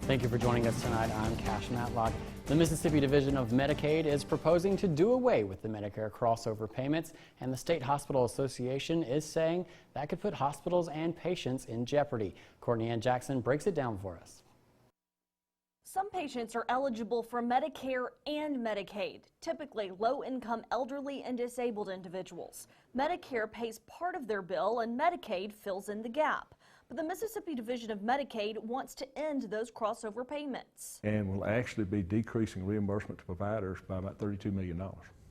Thank you for joining us tonight. I'm Cash Matlock. The Mississippi Division of Medicaid is proposing to do away with the Medicare crossover payments, and the State Hospital Association is saying that could put hospitals and patients in jeopardy. Courtney Ann Jackson breaks it down for us. Some patients are eligible for Medicare and Medicaid, typically low-income elderly and disabled individuals. Medicare pays part of their bill and Medicaid fills in the gap. But the Mississippi Division of Medicaid wants to end those crossover payments. And will actually be decreasing reimbursement to providers by about $32 million.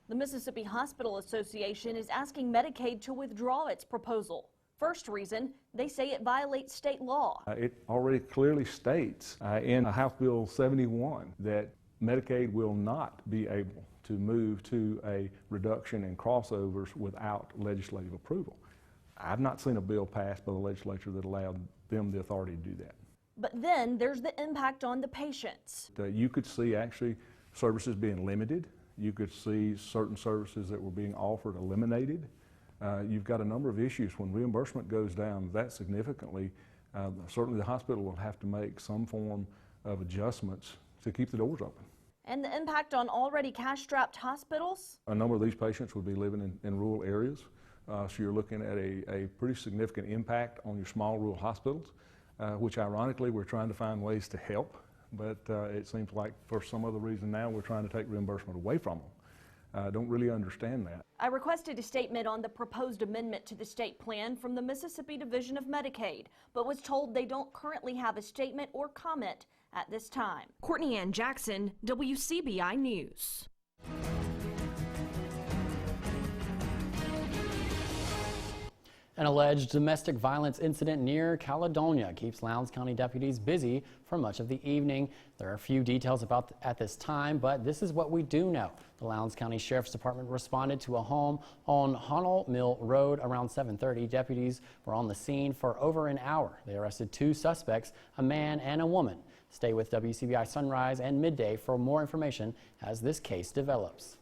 The Mississippi Hospital Association is asking Medicaid to withdraw its proposal. First reason, they say it violates state law. It already clearly states in House Bill 71 that Medicaid will not be able to move to a reduction in crossovers without legislative approval. I've not seen a bill passed by the legislature that allowed them the authority to do that. But then there's the impact on the patients. You could see actually services being limited. You could see certain services that were being offered eliminated. You've got a number of issues. When reimbursement goes down that significantly, certainly the hospital will have to make some form of adjustments to keep the doors open. And the impact on already cash-strapped hospitals? A number of these patients would be living in rural areas. So you're looking at a pretty significant impact on your small rural hospitals, which ironically we're trying to find ways to help, but it seems like for some other reason now we're trying to take reimbursement away from them. I don't really understand that. I requested a statement on the proposed amendment to the state plan from the Mississippi Division of Medicaid, but was told they don't currently have a statement or comment at this time. Courtney Ann Jackson, WCBI News. An alleged domestic violence incident near Caledonia keeps Lowndes County deputies busy for much of the evening. There are few details at this time, but this is what we do know. The Lowndes County Sheriff's Department responded to a home on Honnell Mill Road around 7:30. Deputies were on the scene for over an hour. They arrested two suspects, a man and a woman. Stay with WCBI Sunrise and Midday for more information as this case develops.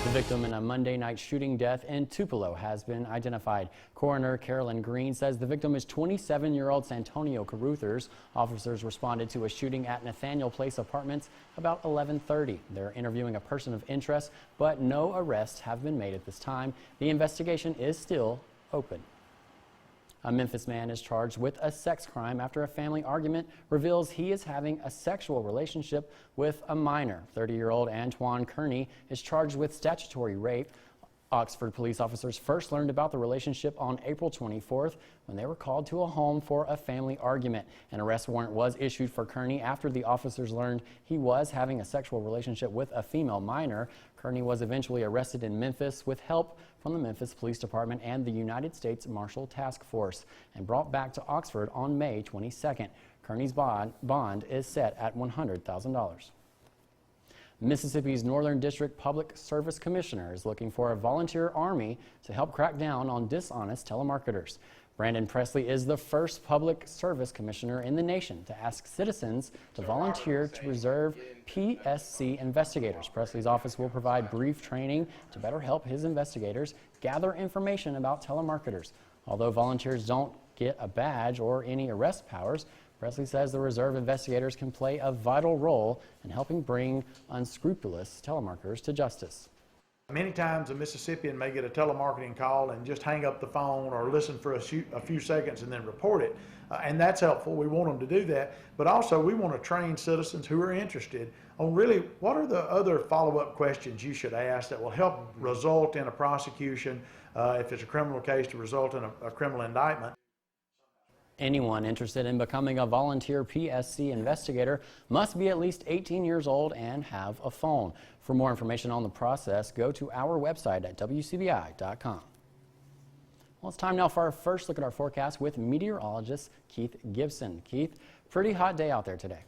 The victim in a Monday night shooting death in Tupelo has been identified. Coroner Carolyn Green says the victim is 27-year-old Santonio Caruthers. Officers responded to a shooting at Nathaniel Place Apartments about 11:30. They're interviewing a person of interest, but no arrests have been made at this time. The investigation is still open. A Memphis man is charged with a sex crime after a family argument reveals he is having a sexual relationship with a minor. 30-year-old Antoine Kearney is charged with statutory rape. Oxford police officers first learned about the relationship on April 24th when they were called to a home for a family argument. An arrest warrant was issued for Kearney after the officers learned he was having a sexual relationship with a female minor. Kearney was eventually arrested in Memphis with help from the Memphis Police Department and the United States Marshal Task Force and brought back to Oxford on May 22nd. Kearney's bond is set at $100,000. Mississippi's Northern District Public Service Commissioner is looking for a volunteer army to help crack down on dishonest telemarketers. Brandon Presley is the first public service commissioner in the nation to ask citizens to volunteer to reserve PSC investigators. Presley's office will provide brief training to better help his investigators gather information about telemarketers. Although volunteers don't get a badge or any arrest powers, Presley says the reserve investigators can play a vital role in helping bring unscrupulous telemarketers to justice. Many times a Mississippian may get a telemarketing call and just hang up the phone or listen for a few seconds and then report it. And that's helpful. We want them to do that. But also we want to train citizens who are interested on really what are the other follow-up questions you should ask that will help result in a prosecution, if it's a criminal case, to result in a criminal indictment. Anyone interested in becoming a volunteer PSC investigator must be at least 18 years old and have a phone. For more information on the process, go to our website at WCBI.com. Well, it's time now for our first look at our forecast with meteorologist Keith Gibson. Keith, pretty hot day out there today.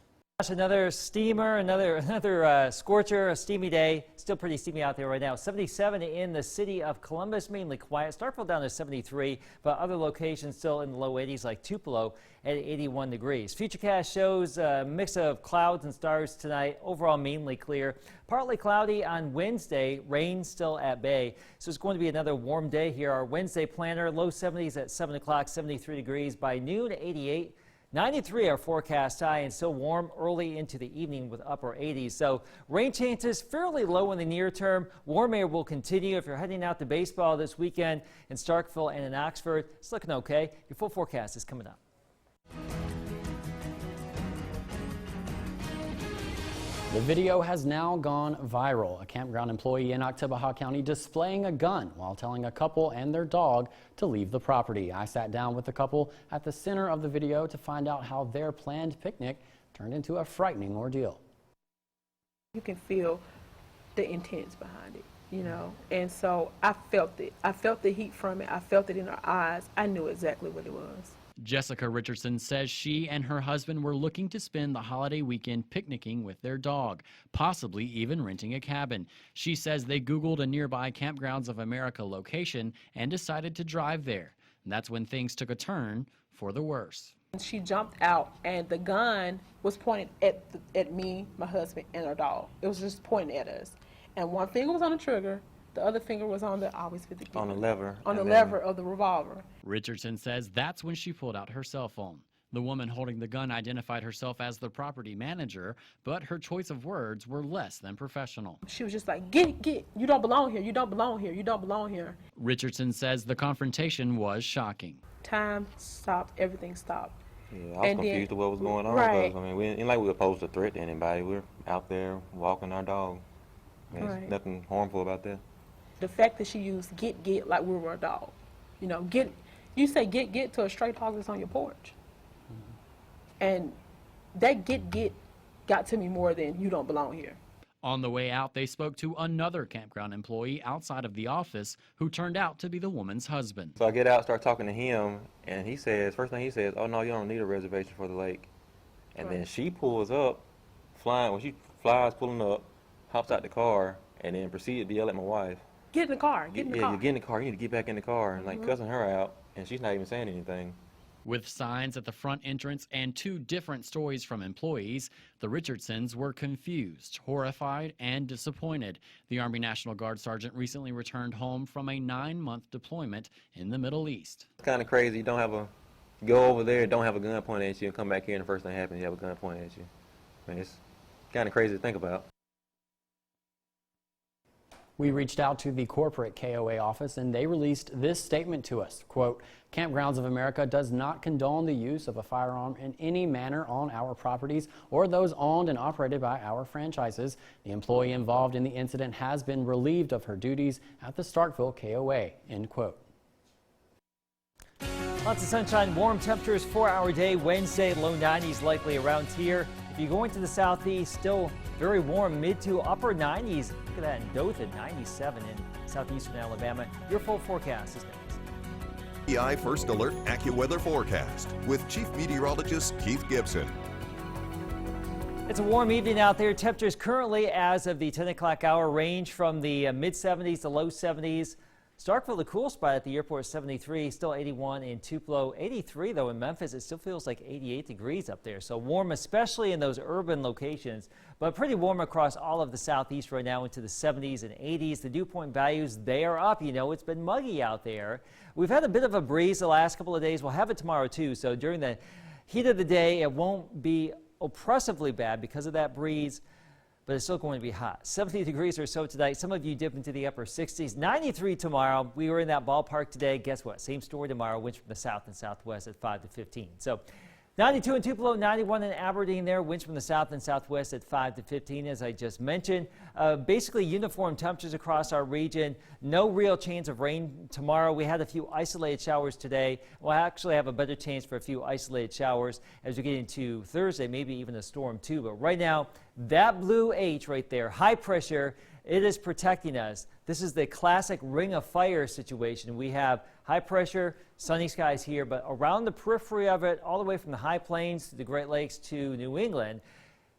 Another steamer, another scorcher, a steamy day. Still pretty steamy out there right now. 77 in the city of Columbus, mainly quiet. Starkville down to 73, but other locations still in the low 80s like Tupelo at 81 degrees. Futurecast shows a mix of clouds and stars tonight. Overall mainly clear. Partly cloudy on Wednesday. Rain still at bay. So it's going to be another warm day here. Our Wednesday planner, low 70s at 7 o'clock, 73 degrees. By noon, 88. 93 our forecast high, and still warm early into the evening with upper 80s. So rain chances fairly low in the near term. Warm air will continue if you're heading out to baseball this weekend in Starkville and in Oxford. It's looking okay. Your full forecast is coming up. The video has now gone viral. A campground employee in Oktibbeha County displaying a gun while telling a couple and their dog to leave the property. I sat down with the couple at the center of the video to find out how their planned picnic turned into a frightening ordeal. You can feel the intents behind it, you know, and so I felt it. I felt the heat from it. I felt it in her eyes. I knew exactly what it was. Jessica Richardson says she and her husband were looking to spend the holiday weekend picnicking with their dog, possibly even renting a cabin. She says they Googled a nearby Campgrounds of America location and decided to drive there. And that's when things took a turn for the worse. She jumped out and the gun was pointed at me, my husband, and our dog. It was just pointing at us. And one finger was on the trigger. The other finger was on the, always with the on the lever. On the lever of the revolver. Richardson says that's when she pulled out her cell phone. The woman holding the gun identified herself as the property manager, but her choice of words were less than professional. She was just like, get, you don't belong here, you don't belong here, you don't belong here. Richardson says the confrontation was shocking. Time stopped, everything stopped. Yeah, I was confused with what was going on. Right. I mean, we ain't like we were posed a threat to anybody. We're out there walking our dog. I mean, Right. There's nothing harmful about that. The fact that she used get like we were a dog. You know, you say get to a stray dog that's on your porch. And that get got to me more than you don't belong here. On the way out, they spoke to another campground employee outside of the office who turned out to be the woman's husband. So I get out, start talking to him, and he says, first thing he says, oh no, you don't need a reservation for the lake. And then she pulls up, when she flies pulling up, hops out the car, and then proceeded to yell at my wife. Get in the car, get in the car. You get in the car, you need to get back in the car, and like cussing her out, and she's not even saying anything. With signs at the front entrance and two different stories from employees, the Richardsons were confused, horrified, and disappointed. The Army National Guard sergeant recently returned home from a 9-month deployment in the Middle East. It's kind of crazy. You go over there, don't have a gun pointed at you, and come back here, and the first thing happens, you have a gun pointed at you. I mean, it's kind of crazy to think about. We reached out to the corporate KOA office and they released this statement to us. Quote, Campgrounds of America does not condone the use of a firearm in any manner on our properties or those owned and operated by our franchises. The employee involved in the incident has been relieved of her duties at the Starkville KOA, end quote. Lots of sunshine, warm temperatures, 4-hour day. Wednesday, low 90s likely around here. If you're going to the southeast, still very warm, mid to upper 90s. Look at that in Dothan, 97 in southeastern Alabama. Your full forecast is next. WCBI First Alert AccuWeather Forecast with Chief Meteorologist Keith Gibson. It's a warm evening out there. Temperatures currently, as of the 10 o'clock hour, range from the mid 70s to low 70s. Starkville, the cool spot at the airport, 73, still 81 in Tupelo, 83 though in Memphis. It still feels like 88 degrees up there. So warm, especially in those urban locations, but pretty warm across all of the southeast right now into the 70s and 80s. The dew point values, they are up. You know, it's been muggy out there. We've had a bit of a breeze the last couple of days. We'll have it tomorrow too. So during the heat of the day, it won't be oppressively bad because of that breeze. But it's still going to be hot. 70 degrees or so tonight. Some of you dip into the upper 60s. 93 tomorrow. We were in that ballpark today. Guess what? Same story tomorrow. Winds from the south and southwest at 5 to 15. So 92 in Tupelo, 91 in Aberdeen there. Winds from the south and southwest at 5 to 15, as I just mentioned. Basically uniform temperatures across our region. No real chance of rain tomorrow. We had a few isolated showers today. We'll actually have a better chance for a few isolated showers as we get into Thursday, maybe even a storm too. But right now, that blue H right there, high pressure, it is protecting us. This is the classic ring of fire situation. We have high pressure, sunny skies here, but around the periphery of it, all the way from the high plains to the Great Lakes to New England,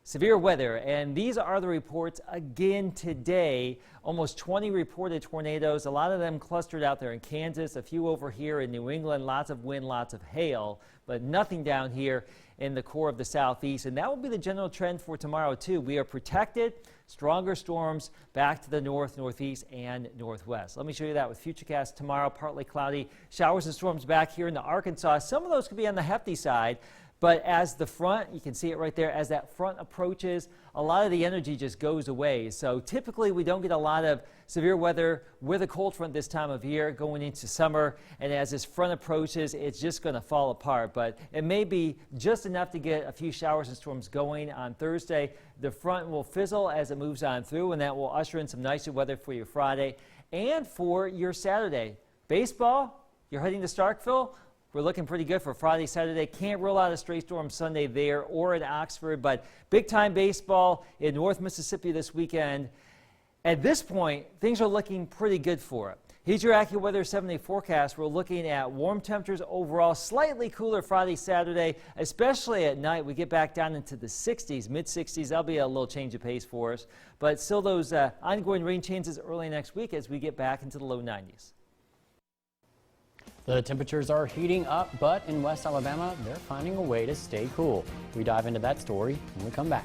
Severe weather, and these are the reports again today. Almost 20 reported tornadoes, a lot of them clustered out there in Kansas, a few over here in New England, lots of wind, lots of hail, but nothing down here in the core of the southeast. And that will be the general trend for tomorrow too. We are protected, stronger storms back to the north, northeast, and northwest. Let me show you that with Futurecast tomorrow. Partly cloudy, showers and storms back here into Arkansas. Some of those could be on the hefty side. But as the front, you can see it right there, as that front approaches, a lot of the energy just goes away. So typically we don't get a lot of severe weather with a cold front this time of year going into summer. And as this front approaches, it's just going to fall apart. But it may be just enough to get a few showers and storms going on Thursday. The front will fizzle as it moves on through, and that will usher in some nicer weather for your Friday and for your Saturday. Baseball, you're heading to Starkville. We're looking pretty good for Friday, Saturday. Can't rule out a stray storm Sunday there or in Oxford, but big-time baseball in North Mississippi this weekend. At this point, things are looking pretty good for it. Here's your AccuWeather 7-day forecast. We're looking at warm temperatures overall, slightly cooler Friday, Saturday, especially at night. We get back down into the 60s, mid-60s. That'll be a little change of pace for us, but still those ongoing rain chances early next week as we get back into the low 90s. The temperatures are heating up, but in West Alabama, they're finding a way to stay cool. We dive into that story when we come back.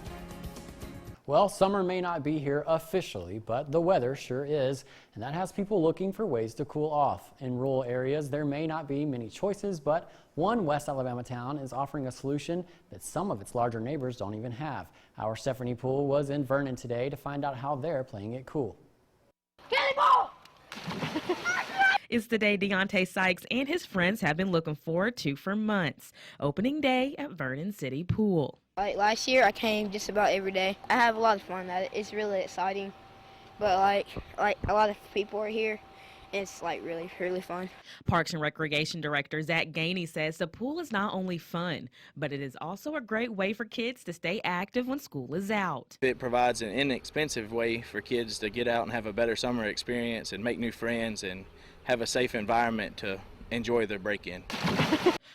Well, summer may not be here officially, but the weather sure is, and that has people looking for ways to cool off. In rural areas, there may not be many choices, but one West Alabama town is offering a solution that some of its larger neighbors don't even have. Our Stephanie Poole was in Vernon today to find out how they're playing it cool. It's the day Deontay Sykes and his friends have been looking forward to for months. Opening day at Vernon City Pool. Like last year, I came just about every day. I have a lot of fun at it. It's really exciting, but like a lot of people are here. It's like really fun. Parks and Recreation Director Zach Gainey says the pool is not only fun, but it is also a great way for kids to stay active when school is out. It provides an inexpensive way for kids to get out and have a better summer experience and make new friends and have a safe environment to enjoy their break-in.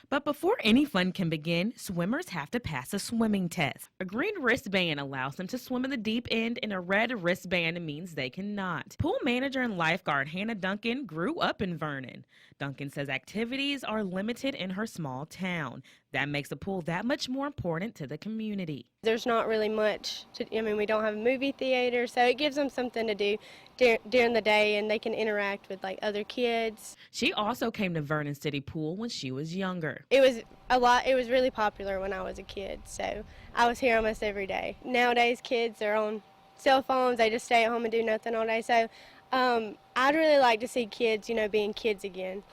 But before any fun can begin, swimmers have to pass a swimming test. A green wristband allows them to swim in the deep end, and a red wristband means they cannot. Pool manager and lifeguard Hannah Duncan grew up in Vernon. Duncan says activities are limited in her small town. That makes the pool that much more important to the community. There's not really much we don't have a movie theater, so it gives them something to do during the day, and they can interact with like other kids. She also came to Vernon City Pool when she was younger. It was really popular when I was a kid, so I was here almost every day. Nowadays kids are on cell phones, they just stay at home and do nothing all day, so I'd really like to see kids, being kids again.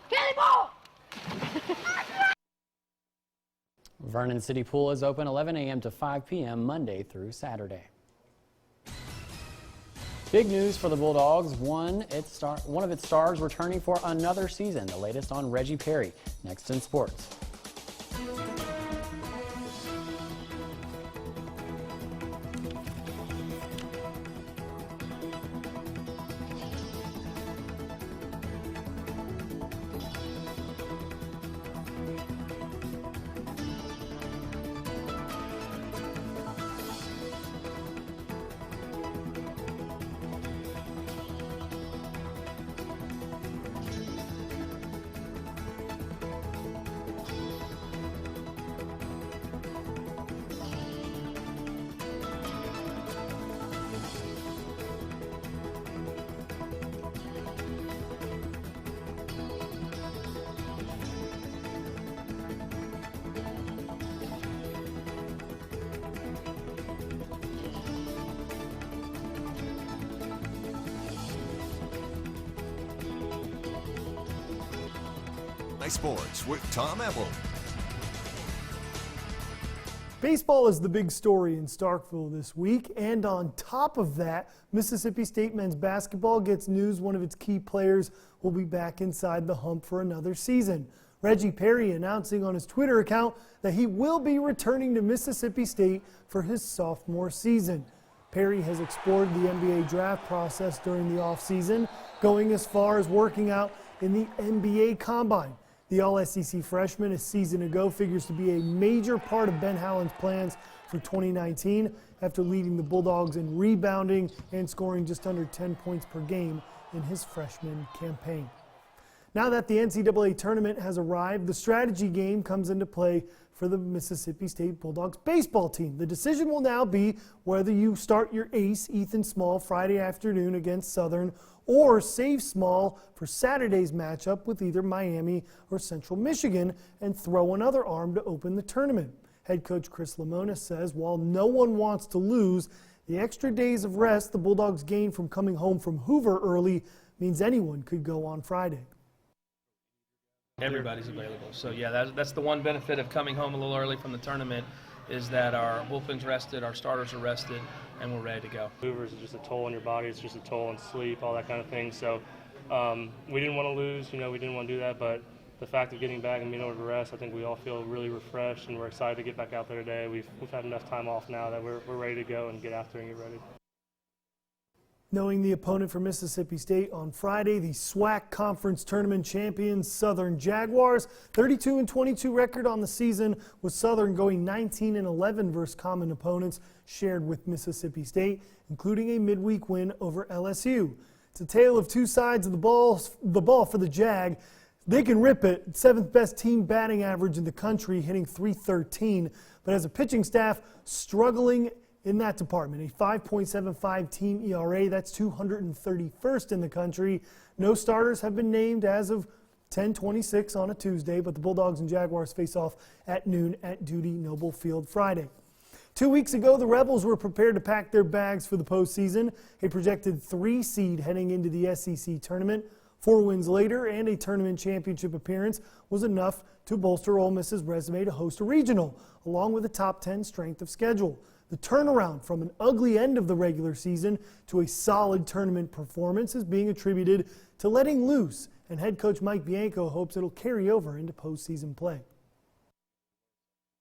Vernon City Pool is open 11 a.m. to 5 p.m. Monday through Saturday. Big news for the Bulldogs. One of its stars returning for another season. The latest on Reggie Perry. Next in sports. Sports with Tom Ebel. Baseball is the big story in Starkville this week, and on top of that, Mississippi State men's basketball gets news one of its key players will be back inside the hump for another season. Reggie Perry announcing on his Twitter account that he will be returning to Mississippi State for his sophomore season. Perry has explored the NBA draft process during the offseason, going as far as working out in the NBA Combine. The All-SEC freshman a season ago figures to be a major part of Ben Howland's plans for 2019 after leading the Bulldogs in rebounding and scoring just under 10 points per game in his freshman campaign. Now that the NCAA tournament has arrived, the strategy game comes into play for the Mississippi State Bulldogs baseball team. The decision will now be whether you start your ace, Ethan Small, Friday afternoon against Southern, or save Small for Saturday's matchup with either Miami or Central Michigan and throw another arm to open the tournament. Head coach Chris Lamona says while no one wants to lose, the extra days of rest the Bulldogs gained from coming home from Hoover early means anyone could go on Friday. Everybody's available. So yeah, that's the one benefit of coming home a little early from the tournament is that our bullpen's rested, our starters are rested, and we're ready to go. Hoover is just a toll on your body. It's just a toll on sleep, all that kind of thing. So we didn't want to lose. We didn't want to do that. But the fact of getting back and being able to rest, I think we all feel really refreshed, and we're excited to get back out there today. We've had enough time off now that we're ready to go and get out there and get ready. Knowing the opponent for Mississippi State on Friday, the SWAC Conference Tournament champions Southern Jaguars, 32-22 record on the season, with Southern going 19-11 versus common opponents shared with Mississippi State, including a midweek win over LSU. It's a tale of two sides of the ball for the Jag. They can rip it, 7th best team batting average in the country, hitting .313, but as a pitching staff, struggling in that department. A 5.75 team ERA, that's 231st in the country. No starters have been named as of 10/26 on a Tuesday, but the Bulldogs and Jaguars face off at noon at Duty Noble Field Friday. 2 weeks ago, the Rebels were prepared to pack their bags for the postseason, a projected 3 seed heading into the SEC tournament. 4 wins later and a tournament championship appearance was enough to bolster Ole Miss's resume to host a regional, along with a top 10 strength of schedule. The turnaround from an ugly end of the regular season to a solid tournament performance is being attributed to letting loose, and head coach Mike Bianco hopes it'll carry over into postseason play.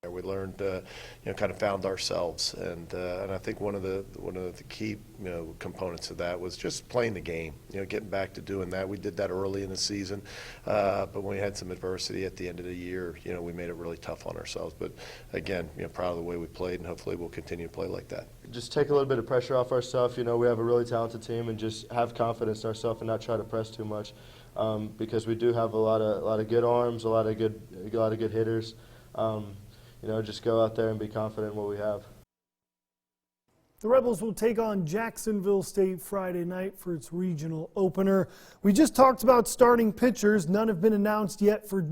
We learned, kind of found ourselves, and I think one of the key, components of that was just playing the game. Getting back to doing that. We did that early in the season, but when we had some adversity at the end of the year, we made it really tough on ourselves. But again, proud of the way we played, and hopefully we'll continue to play like that. Just take a little bit of pressure off ourselves. We have a really talented team, and just have confidence in ourselves and not try to press too much, because we do have a lot of good arms, a lot of good hitters. Just go out there and be confident in what we have. The Rebels will take on Jacksonville State Friday night for its regional opener. We just talked about starting pitchers. None have been announced yet for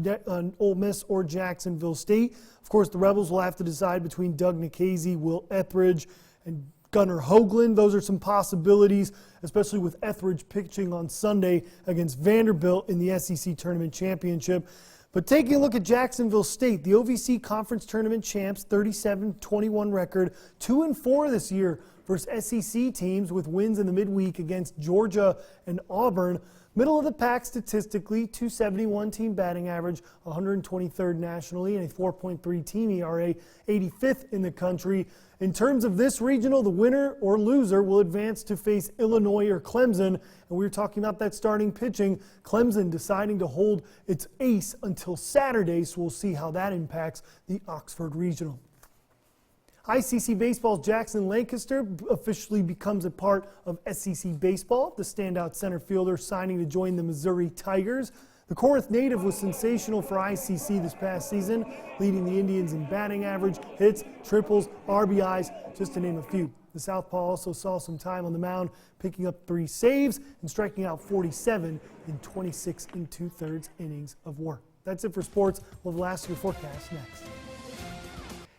Ole Miss or Jacksonville State. Of course, the Rebels will have to decide between Doug Nikhazy, Will Etheridge, and Gunnar Hoagland. Those are some possibilities, especially with Etheridge pitching on Sunday against Vanderbilt in the SEC Tournament Championship. But taking a look at Jacksonville State, the OVC Conference Tournament champs, 37-21 record, 2-4 this year versus SEC teams with wins in the midweek against Georgia and Auburn. Middle of the pack statistically, 271 team batting average, 123rd nationally, and a 4.3 team ERA, 85th in the country. In terms of this regional, the winner or loser will advance to face Illinois or Clemson. And we were talking about that starting pitching. Clemson deciding to hold its ace until Saturday, so we'll see how that impacts the Oxford Regional. ICC Baseball's Jackson Lancaster officially becomes a part of SEC Baseball. The standout center fielder signing to join the Missouri Tigers. The Corinth native was sensational for ICC this past season, leading the Indians in batting average, hits, triples, RBIs, just to name a few. The southpaw also saw some time on the mound, picking up 3 saves and striking out 47 in 26 2/3 innings of work. That's it for sports. We'll have last year's forecast next.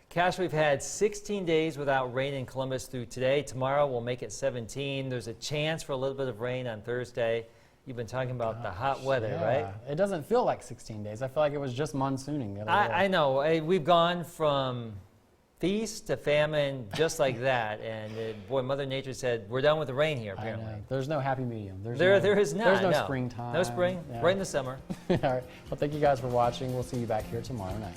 Cash, we've had 16 days without rain in Columbus through today. Tomorrow we'll make it 17. There's a chance for a little bit of rain on Thursday. You've been talking about the hot weather, right? It doesn't feel like 16 days. I feel like it was just monsooning the other day. I know. We've gone from feast to famine just like that. And boy, Mother Nature said, we're done with the rain here, apparently. There's no happy medium. There is not. There's no springtime. No spring. Yeah. Right in the summer. All right. Well, thank you guys for watching. We'll see you back here tomorrow night.